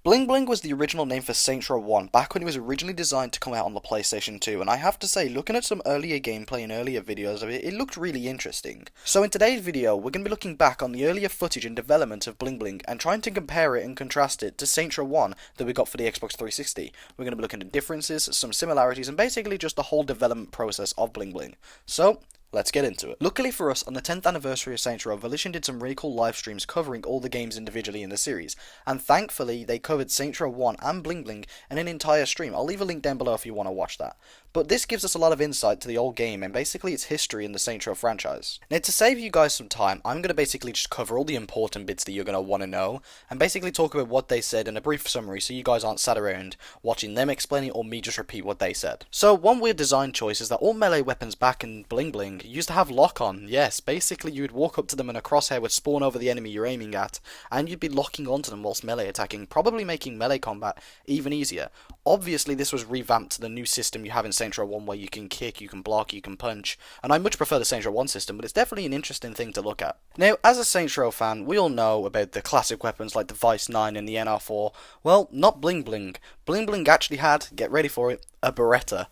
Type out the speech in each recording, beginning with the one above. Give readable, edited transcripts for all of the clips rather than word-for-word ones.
Bling Bling was the original name for Saints Row 1 back when it was originally designed to come out on the PlayStation 2, and I have to say, looking at some earlier gameplay and earlier videos of it, it looked really interesting. So in today's video, we're going to be looking back on the earlier footage and development of Bling Bling and trying to compare it and contrast it to Saints Row 1 that we got for the Xbox 360. We're going to be looking at differences, some similarities, and basically just the whole development process of Bling Bling. So, let's get into it. Luckily for us, on the 10th anniversary of Saints Row, Volition did some really cool live streams covering all the games individually in the series, and thankfully they covered Saints Row 1 and Bling Bling in an entire stream. I'll leave a link down below if you want to watch that. But this gives us a lot of insight to the old game and basically its history in the Saints Row franchise. Now, to save you guys some time, I'm going to basically just cover all the important bits that you're going to want to know, and basically talk about what they said in a brief summary so you guys aren't sat around watching them explain it or me just repeat what they said. So, one weird design choice is that all melee weapons back in Bling Bling used to have lock-on. Yes, basically you would walk up to them and a crosshair would spawn over the enemy you're aiming at, and you'd be locking onto them whilst melee attacking, probably making melee combat even easier. Obviously this was revamped to the new system you have in Saints Row 1 where you can kick, you can block, you can punch, and I much prefer the Saints Row 1 system, but it's definitely an interesting thing to look at. Now, as a Saints Row fan, we all know about the classic weapons like the Vice 9 and the NR4. Well, not Bling Bling. Bling Bling actually had, get ready for it, a Beretta.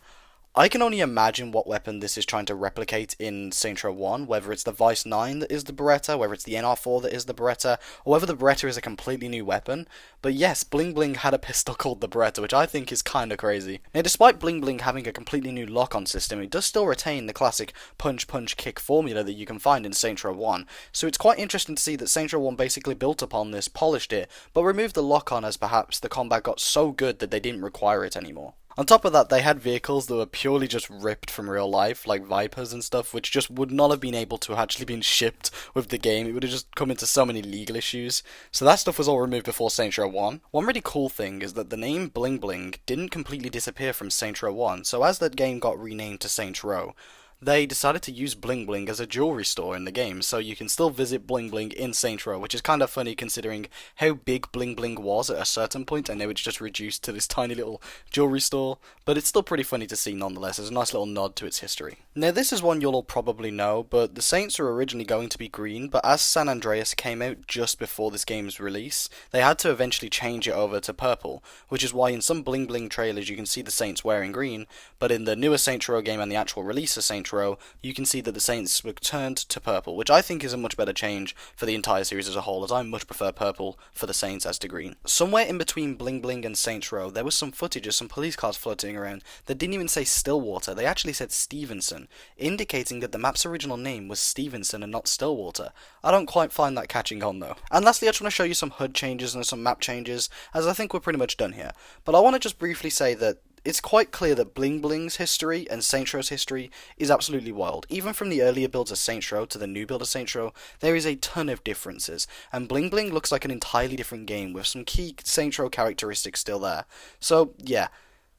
I can only imagine what weapon this is trying to replicate in Saints Row 1, whether it's the Vice 9 that is the Beretta, whether it's the NR4 that is the Beretta, or whether the Beretta is a completely new weapon. But yes, Bling Bling had a pistol called the Beretta, which I think is kinda crazy. Now, despite Bling Bling having a completely new lock-on system, it does still retain the classic punch-punch-kick formula that you can find in Saints Row 1, so it's quite interesting to see that Saints Row 1 basically built upon this, polished it, but removed the lock-on as perhaps the combat got so good that they didn't require it anymore. On top of that, they had vehicles that were purely just ripped from real life, like Vipers and stuff, which just would not have been able to have actually been shipped with the game. It would have just come into so many legal issues. So that stuff was all removed before Saints Row 1. One really cool thing is that the name Bling Bling didn't completely disappear from Saints Row 1, so as that game got renamed to Saints Row, they decided to use Bling Bling as a jewelry store in the game, so you can still visit Bling Bling in Saints Row, which is kind of funny considering how big Bling Bling was at a certain point, and now it's just reduced to this tiny little jewelry store, but it's still pretty funny to see nonetheless. It's a nice little nod to its history. Now, this is one you'll all probably know, but the Saints were originally going to be green, but as San Andreas came out just before this game's release, they had to eventually change it over to purple, which is why in some Bling Bling trailers you can see the Saints wearing green, but in the newer Saints Row game and the actual release of Saints Row, you can see that the Saints were turned to purple, which I think is a much better change for the entire series as a whole, as I much prefer purple for the Saints as to green. Somewhere in between Bling Bling and Saints Row, there was some footage of some police cars floating around that didn't even say Stillwater, they actually said Stevenson, indicating that the map's original name was Stevenson and not Stillwater. I don't quite find that catching on though. And lastly, I just want to show you some HUD changes and some map changes, as I think we're pretty much done here. But I want to just briefly say that it's quite clear that Bling Bling's history and Saints Row's history is absolutely wild. Even from the earlier builds of Saints Row to the new build of Saints Row, there is a ton of differences, and Bling Bling looks like an entirely different game with some key Saints Row characteristics still there. So, yeah.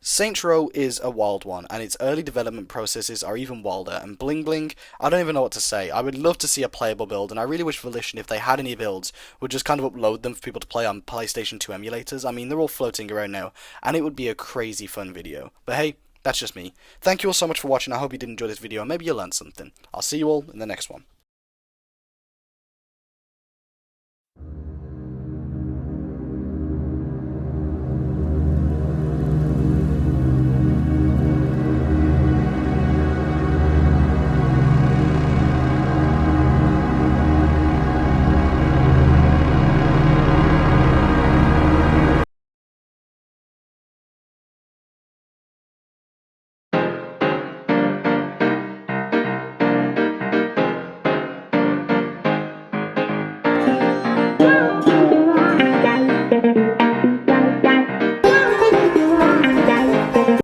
Saints Row is a wild one, and its early development processes are even wilder, and Bling Bling, I don't even know what to say. I would love to see a playable build, and I really wish Volition, if they had any builds, would just kind of upload them for people to play on PlayStation 2 emulators. I mean, they're all floating around now, and it would be a crazy fun video. But hey, that's just me. Thank you all so much for watching. I hope you did enjoy this video, and maybe you learned something. I'll see you all in the next one.